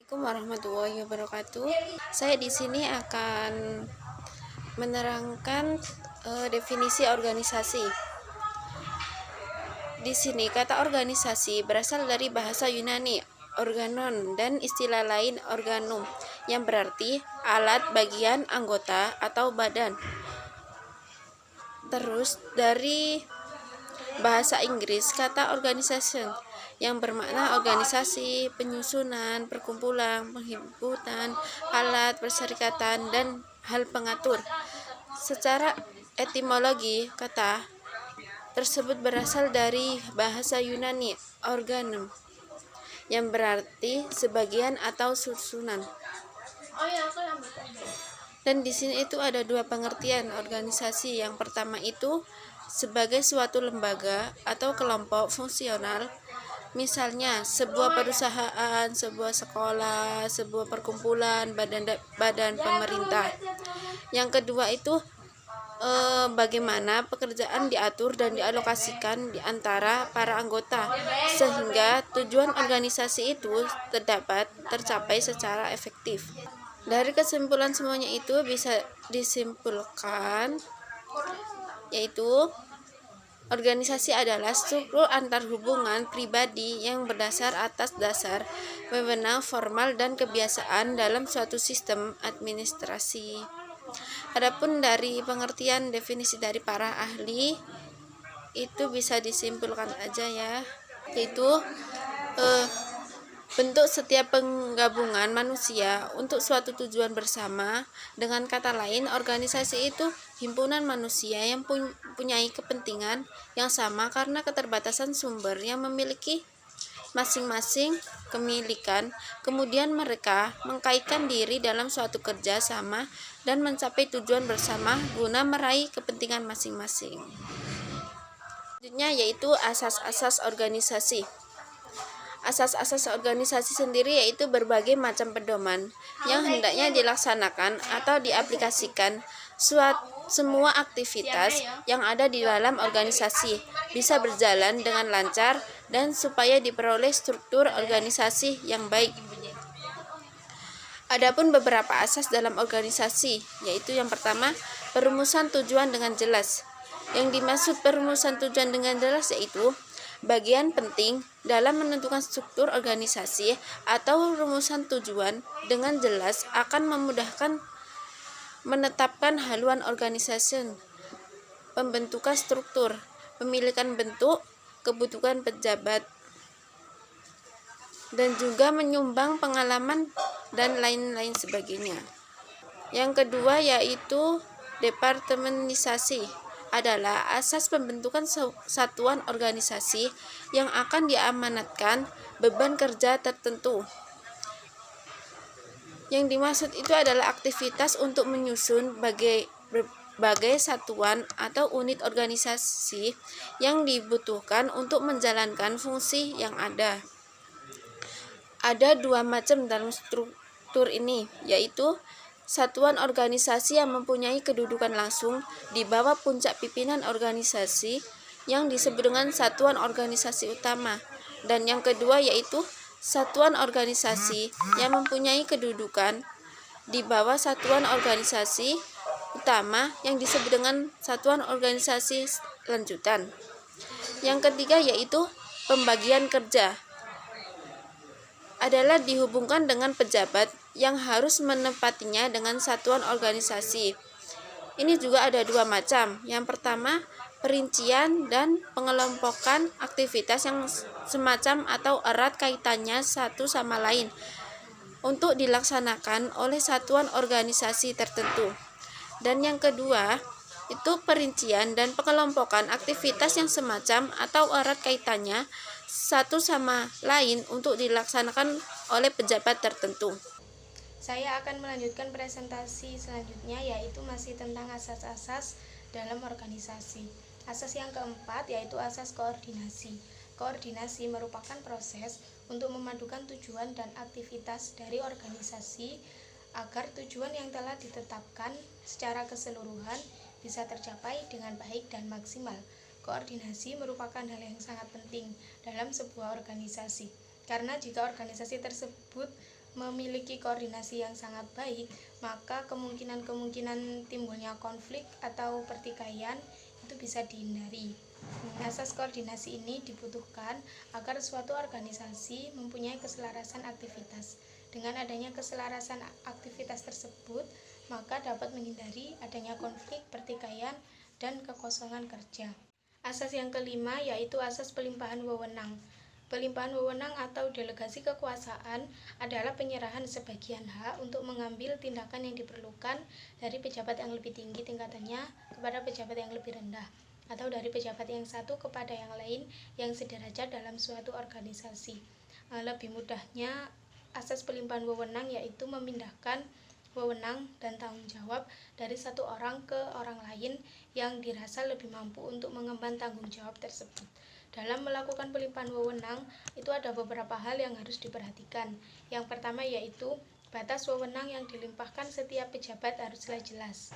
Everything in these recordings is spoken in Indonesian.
Assalamualaikum warahmatullahi wabarakatuh. Saya di sini akan menerangkan definisi organisasi. Di sini kata organisasi berasal dari bahasa Yunani organon dan istilah lain organum yang berarti alat, bagian, anggota atau badan. Terus dari bahasa Inggris kata organization yang bermakna organisasi, penyusunan, perkumpulan, penghimpunan, alat, perserikatan, dan hal pengatur. Secara etimologi, kata tersebut berasal dari bahasa Yunani organum yang berarti sebagian atau susunan. Dan di sini itu ada dua pengertian organisasi. Yang pertama itu sebagai suatu lembaga atau kelompok fungsional, misalnya sebuah perusahaan, sebuah sekolah, sebuah perkumpulan, badan pemerintah. Yang kedua itu bagaimana pekerjaan diatur dan dialokasikan di antara para anggota sehingga tujuan organisasi itu tercapai secara efektif. Dari kesimpulan semuanya itu bisa disimpulkan yaitu organisasi adalah struktur antar hubungan pribadi yang berdasar atas dasar wewenang formal dan kebiasaan dalam suatu sistem administrasi. Adapun dari pengertian definisi dari para ahli itu bisa disimpulkan aja ya, yaitu bentuk setiap penggabungan manusia untuk suatu tujuan bersama. Dengan kata lain, organisasi itu himpunan manusia yang mempunyai kepentingan yang sama karena keterbatasan sumber yang memiliki masing-masing kemilikan. Kemudian mereka mengkaitkan diri dalam suatu kerja sama dan mencapai tujuan bersama guna meraih kepentingan masing-masing. Selanjutnya yaitu asas-asas organisasi. Asas-asas organisasi sendiri yaitu berbagai macam pedoman yang hendaknya dilaksanakan atau diaplikasikan semua aktivitas yang ada di dalam organisasi bisa berjalan dengan lancar dan supaya diperoleh struktur organisasi yang baik. Adapun beberapa asas dalam organisasi, yaitu yang pertama, perumusan tujuan dengan jelas. Yang dimaksud perumusan tujuan dengan jelas yaitu bagian penting dalam menentukan struktur organisasi atau rumusan tujuan dengan jelas akan memudahkan menetapkan haluan organisasi, pembentukan struktur, pemilikan bentuk, kebutuhan pejabat, dan juga menyumbang pengalaman dan lain-lain sebagainya. Yang kedua yaitu departemenisasi adalah asas pembentukan satuan organisasi yang akan diamanatkan beban kerja tertentu. Yang dimaksud itu adalah aktivitas untuk menyusun berbagai satuan atau unit organisasi yang dibutuhkan untuk menjalankan fungsi yang ada. Ada dua macam dalam struktur ini, yaitu satuan organisasi yang mempunyai kedudukan langsung di bawah puncak pimpinan organisasi yang disebut dengan satuan organisasi utama, dan yang kedua yaitu satuan organisasi yang mempunyai kedudukan di bawah satuan organisasi utama yang disebut dengan satuan organisasi lanjutan. Yang ketiga yaitu pembagian kerja adalah dihubungkan dengan pejabat yang harus menempatinya dengan satuan organisasi. Ini juga ada dua macam. Yang pertama, perincian dan pengelompokan aktivitas yang semacam atau erat kaitannya satu sama lain untuk dilaksanakan oleh satuan organisasi tertentu. Dan yang kedua, itu perincian dan pengelompokan aktivitas yang semacam atau erat kaitannya satu sama lain untuk dilaksanakan oleh pejabat tertentu. Saya akan melanjutkan presentasi selanjutnya, yaitu masih tentang asas-asas dalam organisasi. Asas yang keempat yaitu asas koordinasi. Koordinasi merupakan proses untuk memadukan tujuan dan aktivitas dari organisasi agar tujuan yang telah ditetapkan secara keseluruhan bisa tercapai dengan baik dan maksimal. Koordinasi merupakan hal yang sangat penting dalam sebuah organisasi, karena jika organisasi tersebut memiliki koordinasi yang sangat baik, maka kemungkinan timbulnya konflik atau pertikaian itu bisa dihindari. Asas koordinasi ini dibutuhkan agar suatu organisasi mempunyai keselarasan aktivitas. Dengan adanya keselarasan aktivitas tersebut, maka dapat menghindari adanya konflik, pertikaian, dan kekosongan kerja. Asas yang kelima yaitu asas pelimpahan wewenang. Pelimpahan wewenang atau delegasi kekuasaan adalah penyerahan sebagian hak untuk mengambil tindakan yang diperlukan dari pejabat yang lebih tinggi tingkatannya kepada pejabat yang lebih rendah, atau dari pejabat yang satu kepada yang lain yang sederajat dalam suatu organisasi. Lebih mudahnya, asas pelimpahan wewenang yaitu memindahkan wewenang dan tanggung jawab dari satu orang ke orang lain yang dirasa lebih mampu untuk mengemban tanggung jawab tersebut. Dalam melakukan pelimpahan wewenang, itu ada beberapa hal yang harus diperhatikan. Yang pertama yaitu batas wewenang yang dilimpahkan setiap pejabat haruslah jelas.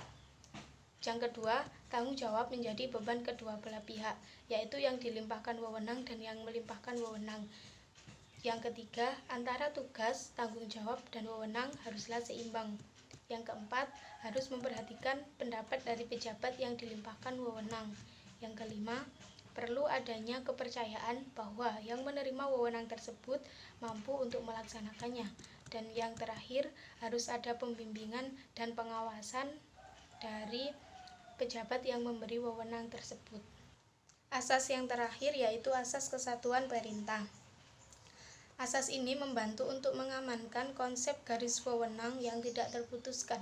Yang kedua, tanggung jawab menjadi beban kedua belah pihak, yaitu yang dilimpahkan wewenang dan yang melimpahkan wewenang. Yang ketiga, antara tugas, tanggung jawab, dan wewenang haruslah seimbang. Yang keempat, harus memperhatikan pendapat dari pejabat yang dilimpahkan wewenang. Yang kelima, perlu adanya kepercayaan bahwa yang menerima wewenang tersebut mampu untuk melaksanakannya. Dan yang terakhir, harus ada pembimbingan dan pengawasan dari pejabat yang memberi wewenang tersebut. Asas yang terakhir yaitu asas kesatuan perintah. Asas ini membantu untuk mengamankan konsep garis wewenang yang tidak terputuskan.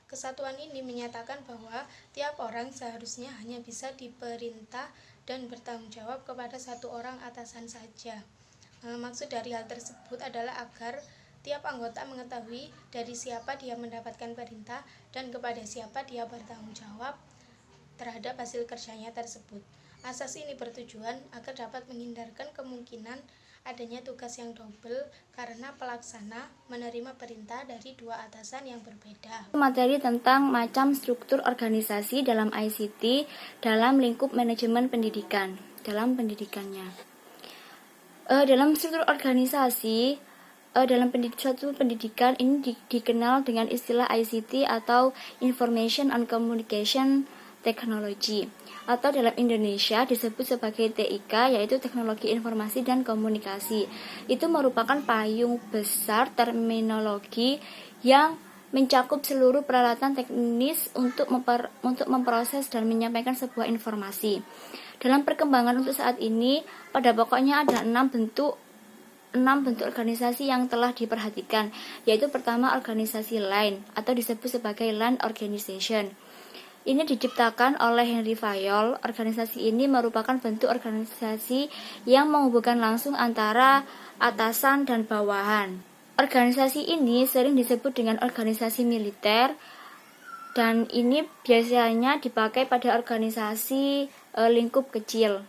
Kesatuan ini menyatakan bahwa tiap orang seharusnya hanya bisa diperintah dan bertanggung jawab kepada satu orang atasan saja. Maksud dari hal tersebut adalah agar tiap anggota mengetahui dari siapa dia mendapatkan perintah dan kepada siapa dia bertanggung jawab terhadap hasil kerjanya tersebut. Asas ini bertujuan agar dapat menghindarkan kemungkinan adanya tugas yang double karena pelaksana menerima perintah dari dua atasan yang berbeda. Materi tentang macam struktur organisasi dalam ICT dalam lingkup manajemen pendidikan dalam pendidikannya. Dalam struktur organisasi dalam suatu pendidikan ini dikenal dengan istilah ICT atau Information and Communication Technology, atau dalam Indonesia disebut sebagai TIK, yaitu Teknologi Informasi dan Komunikasi. Itu merupakan payung besar terminologi yang mencakup seluruh peralatan teknis untuk memproses dan menyampaikan sebuah informasi. Dalam perkembangan untuk saat ini, pada pokoknya ada 6 bentuk organisasi yang telah diperhatikan, yaitu pertama organisasi line atau disebut sebagai line organization. Ini diciptakan oleh Henry Fayol. Organisasi ini merupakan bentuk organisasi yang menghubungkan langsung antara atasan dan bawahan. Organisasi ini sering disebut dengan organisasi militer, dan ini biasanya dipakai pada organisasi lingkup kecil.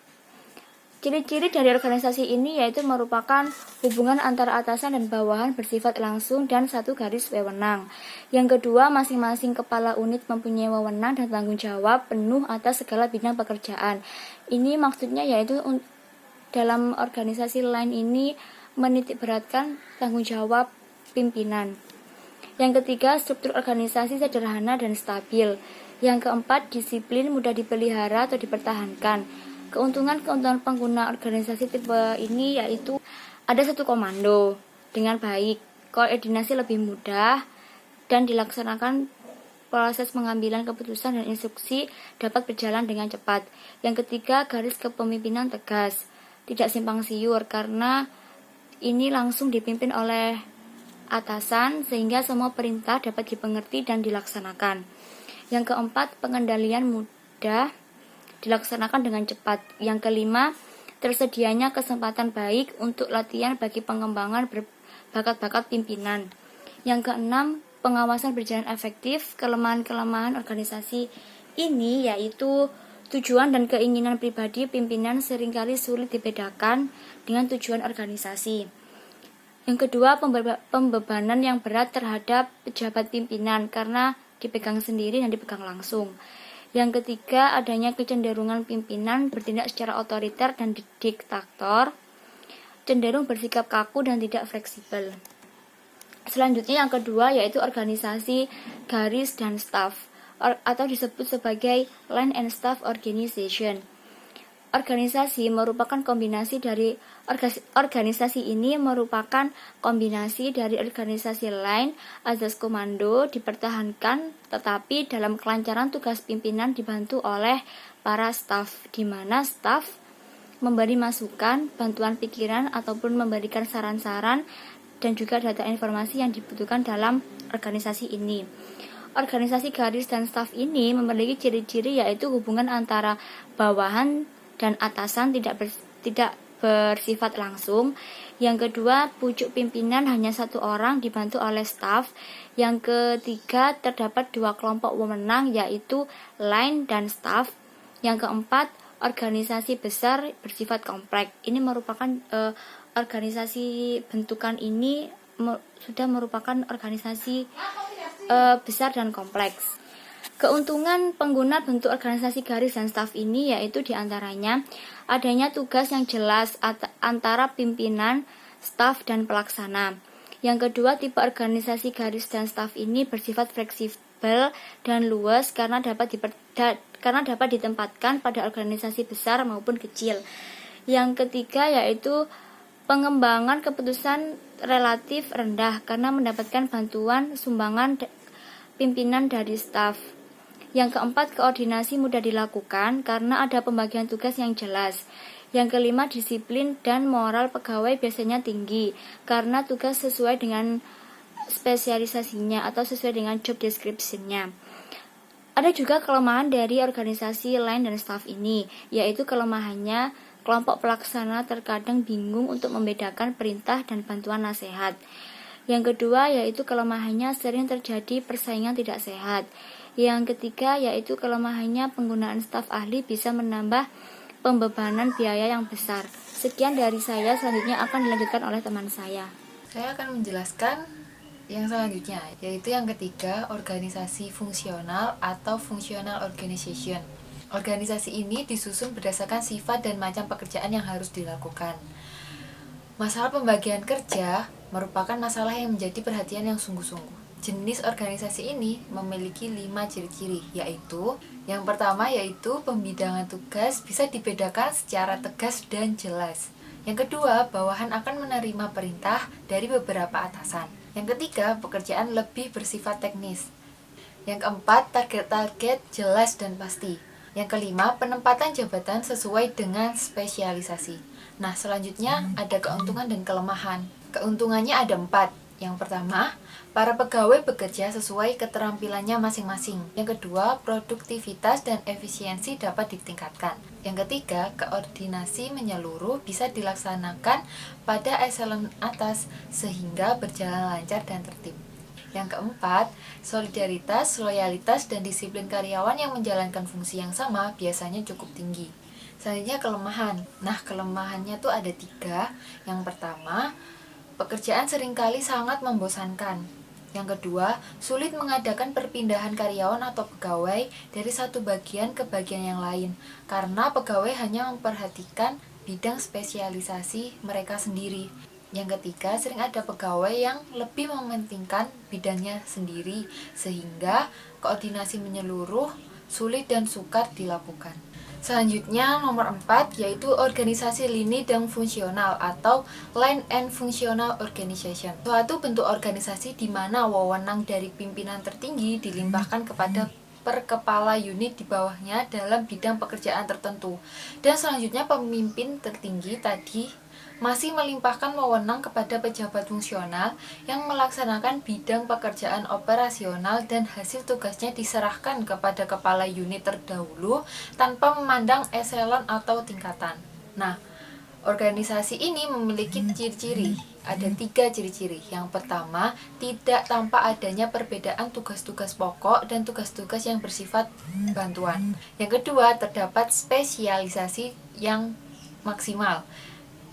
Ciri-ciri dari organisasi ini yaitu merupakan hubungan antara atasan dan bawahan bersifat langsung dan satu garis wewenang. Yang kedua, masing-masing kepala unit mempunyai wewenang dan tanggung jawab penuh atas segala bidang pekerjaan. Ini maksudnya yaitu dalam organisasi lain ini menitikberatkan tanggung jawab pimpinan. Yang ketiga, struktur organisasi sederhana dan stabil. Yang keempat, disiplin, mudah dipelihara atau dipertahankan. Keuntungan pengguna organisasi tipe ini yaitu ada satu komando dengan baik, koordinasi lebih mudah, dan dilaksanakan proses pengambilan keputusan dan instruksi dapat berjalan dengan cepat. Yang ketiga, garis kepemimpinan tegas, tidak simpang siur karena ini langsung dipimpin oleh atasan sehingga semua perintah dapat dipengerti dan dilaksanakan. Yang keempat, pengendalian mudah dilaksanakan dengan cepat. Yang kelima, tersedianya kesempatan baik untuk latihan bagi pengembangan bakat-bakat pimpinan. Yang keenam, pengawasan berjalan efektif. Kelemahan-kelemahan organisasi ini yaitu tujuan dan keinginan pribadi pimpinan seringkali sulit dibedakan dengan tujuan organisasi. Yang kedua, pembebanan yang berat terhadap pejabat pimpinan karena dipegang sendiri dan dipegang langsung. Yang ketiga, adanya kecenderungan pimpinan bertindak secara otoriter dan diktator, cenderung bersikap kaku dan tidak fleksibel. Selanjutnya yang kedua yaitu organisasi garis dan staf atau disebut sebagai line and staff organization. Organisasi merupakan kombinasi dari organisasi ini merupakan kombinasi dari organisasi line azas komando dipertahankan, tetapi dalam kelancaran tugas pimpinan dibantu oleh para staf, di mana staf memberi masukan, bantuan pikiran ataupun memberikan saran-saran dan juga data informasi yang dibutuhkan dalam organisasi ini. Organisasi garis dan staf ini memiliki ciri-ciri yaitu hubungan antara bawahan dan atasan tidak bersifat langsung. Yang kedua, pucuk pimpinan hanya satu orang dibantu oleh staf. Yang ketiga, terdapat dua kelompok wewenang yaitu line dan staf. Yang keempat, organisasi besar bersifat kompleks. Ini merupakan organisasi bentukan ini sudah merupakan organisasi besar dan kompleks. Keuntungan pengguna bentuk organisasi garis dan staf ini yaitu diantaranya adanya tugas yang jelas antara pimpinan, staf, dan pelaksana. Yang kedua, tipe organisasi garis dan staf ini bersifat fleksibel dan luas karena dapat ditempatkan pada organisasi besar maupun kecil. Yang ketiga yaitu pengembangan keputusan relatif rendah karena mendapatkan bantuan sumbangan pimpinan dari staf. Yang keempat, koordinasi mudah dilakukan karena ada pembagian tugas yang jelas. Yang kelima, disiplin dan moral pegawai biasanya tinggi karena tugas sesuai dengan spesialisasinya atau sesuai dengan job description-nya. Ada juga kelemahan dari organisasi line dan staf ini, yaitu kelemahannya kelompok pelaksana terkadang bingung untuk membedakan perintah dan bantuan nasihat. Yang kedua yaitu kelemahannya sering terjadi persaingan tidak sehat. Yang ketiga yaitu kelemahannya penggunaan staf ahli bisa menambah pembebanan biaya yang besar. Sekian dari saya, selanjutnya akan dilanjutkan oleh teman saya. Saya akan menjelaskan yang selanjutnya, yaitu yang ketiga, organisasi fungsional atau functional organization. Organisasi ini disusun berdasarkan sifat dan macam pekerjaan yang harus dilakukan. Masalah pembagian kerja merupakan masalah yang menjadi perhatian yang sungguh-sungguh. Jenis organisasi ini memiliki 5 ciri-ciri, yaitu yang pertama yaitu pembidangan tugas bisa dibedakan secara tegas dan jelas. Yang kedua, bawahan akan menerima perintah dari beberapa atasan. Yang ketiga, pekerjaan lebih bersifat teknis. Yang keempat, target-target jelas dan pasti. Yang kelima, penempatan jabatan sesuai dengan spesialisasi. Nah, selanjutnya ada keuntungan dan kelemahan. Keuntungannya ada 4. Yang pertama, para pegawai bekerja sesuai keterampilannya masing-masing. Yang kedua, produktivitas dan efisiensi dapat ditingkatkan. Yang ketiga, koordinasi menyeluruh bisa dilaksanakan pada eselon atas sehingga berjalan lancar dan tertib. Yang keempat, solidaritas, loyalitas, dan disiplin karyawan yang menjalankan fungsi yang sama biasanya cukup tinggi. Selanjutnya kelemahan. Nah, kelemahannya tuh ada 3. Yang pertama, pekerjaan seringkali sangat membosankan. Yang kedua, sulit mengadakan perpindahan karyawan atau pegawai dari satu bagian ke bagian yang lain, karena pegawai hanya memperhatikan bidang spesialisasi mereka sendiri. Yang ketiga, sering ada pegawai yang lebih mementingkan bidangnya sendiri, sehingga koordinasi menyeluruh sulit dan sukar dilakukan. Selanjutnya nomor 4 yaitu organisasi lini dan fungsional atau line and functional organization. Suatu bentuk organisasi di mana wewenang dari pimpinan tertinggi dilimpahkan kepada per kepala unit di bawahnya dalam bidang pekerjaan tertentu. Dan selanjutnya pemimpin tertinggi tadi masih melimpahkan wewenang kepada pejabat fungsional yang melaksanakan bidang pekerjaan operasional dan hasil tugasnya diserahkan kepada kepala unit terdahulu tanpa memandang eselon atau tingkatan. Nah, organisasi ini memiliki ciri-ciri. Ada 3 ciri-ciri. Yang pertama, tidak tampak adanya perbedaan tugas-tugas pokok dan tugas-tugas yang bersifat bantuan. Yang kedua, terdapat spesialisasi yang maksimal.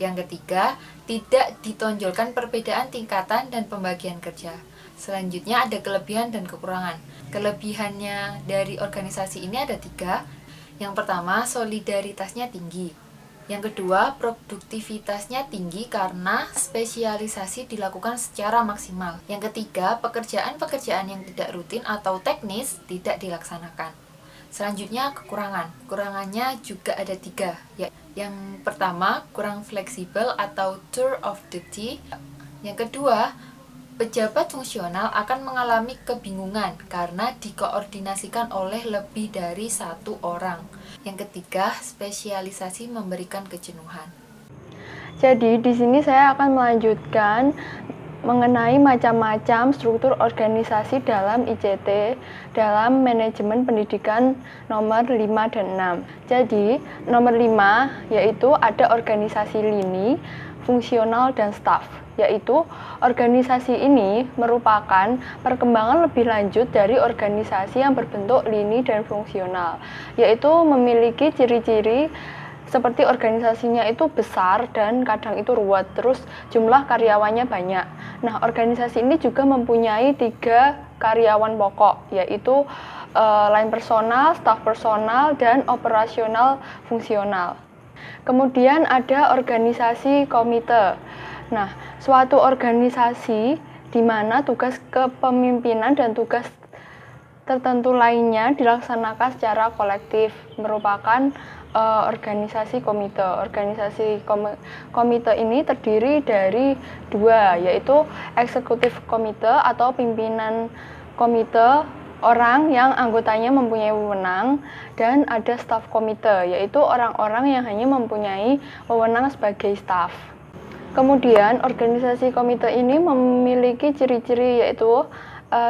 Yang ketiga, tidak ditonjolkan perbedaan tingkatan dan pembagian kerja. Selanjutnya ada kelebihan dan kekurangan. Kelebihannya dari organisasi ini ada 3. Yang pertama, solidaritasnya tinggi. Yang kedua, produktivitasnya tinggi karena spesialisasi dilakukan secara maksimal. Yang ketiga, pekerjaan-pekerjaan yang tidak rutin atau teknis tidak dilaksanakan. Selanjutnya, kekurangan. Kekurangannya juga ada 3. Yang pertama, kurang fleksibel atau tour of duty. Yang kedua, pejabat fungsional akan mengalami kebingungan karena dikoordinasikan oleh lebih dari 1 orang. Yang ketiga, spesialisasi memberikan kejenuhan. Jadi di sini saya akan melanjutkan mengenai macam-macam struktur organisasi dalam ICT dalam manajemen pendidikan nomor 5 dan 6. Jadi nomor 5 yaitu ada organisasi lini, fungsional, dan staf. Yaitu organisasi ini merupakan perkembangan lebih lanjut dari organisasi yang berbentuk lini dan fungsional, yaitu memiliki ciri-ciri seperti organisasinya itu besar dan kadang itu ruwet, terus jumlah karyawannya banyak. Nah, organisasi ini juga mempunyai 3 karyawan pokok, yaitu line personal, staf personal, dan operasional fungsional. Kemudian ada organisasi komite. Nah, suatu organisasi di mana tugas kepemimpinan dan tugas tertentu lainnya dilaksanakan secara kolektif merupakan organisasi komite. Organisasi komite ini terdiri dari 2, yaitu eksekutif komite atau pimpinan komite, orang yang anggotanya mempunyai wewenang, dan ada staf komite, yaitu orang-orang yang hanya mempunyai wewenang sebagai staf. Kemudian organisasi komite ini memiliki ciri-ciri yaitu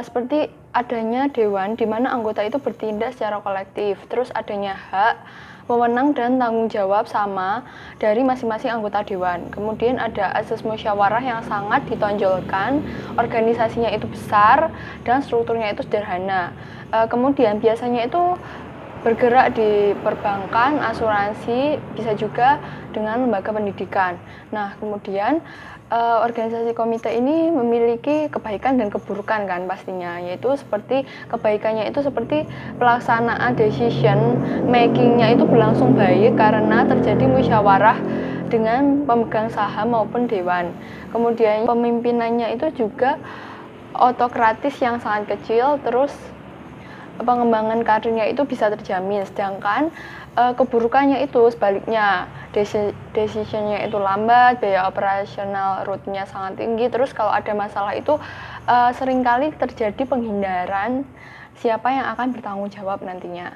seperti adanya dewan di mana anggota itu bertindak secara kolektif, terus adanya hak, wewenang, dan tanggung jawab sama dari masing-masing anggota dewan. Kemudian ada asas musyawarah yang sangat ditonjolkan, organisasinya itu besar dan strukturnya itu sederhana. Kemudian biasanya itu bergerak di perbankan, asuransi, bisa juga dengan lembaga pendidikan. Nah, kemudian organisasi komite ini memiliki kebaikan dan keburukan kan pastinya, yaitu seperti kebaikannya itu seperti pelaksanaan decision makingnya itu berlangsung baik karena terjadi musyawarah dengan pemegang saham maupun dewan. Kemudian pemimpinannya itu juga otokratis yang sangat kecil, terus pengembangan karirnya itu bisa terjamin, sedangkan keburukannya itu sebaliknya, decisionnya itu lambat, biaya operasional rutinnya sangat tinggi, terus kalau ada masalah itu seringkali terjadi penghindaran siapa yang akan bertanggung jawab nantinya.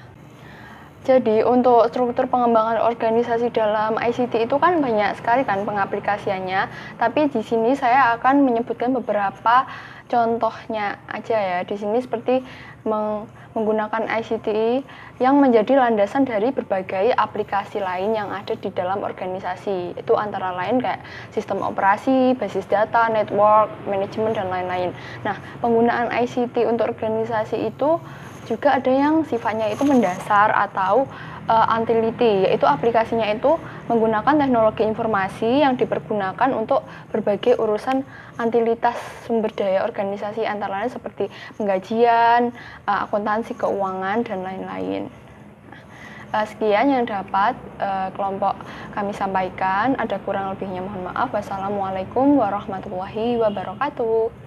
Jadi untuk struktur pengembangan organisasi dalam ICT itu kan banyak sekali kan pengaplikasiannya, tapi di sini saya akan menyebutkan beberapa contohnya aja ya. Di sini seperti menggunakan ICT yang menjadi landasan dari berbagai aplikasi lain yang ada di dalam organisasi. Itu antara lain kayak sistem operasi, basis data, network, manajemen, dan lain-lain. Nah, penggunaan ICT untuk organisasi itu juga ada yang sifatnya itu mendasar atau utility, yaitu aplikasinya itu menggunakan teknologi informasi yang dipergunakan untuk berbagai urusan utilitas sumber daya organisasi, antara lain seperti penggajian, akuntansi keuangan, dan lain-lain. Sekian yang dapat kelompok kami sampaikan. Ada kurang lebihnya mohon maaf. Wassalamualaikum warahmatullahi wabarakatuh.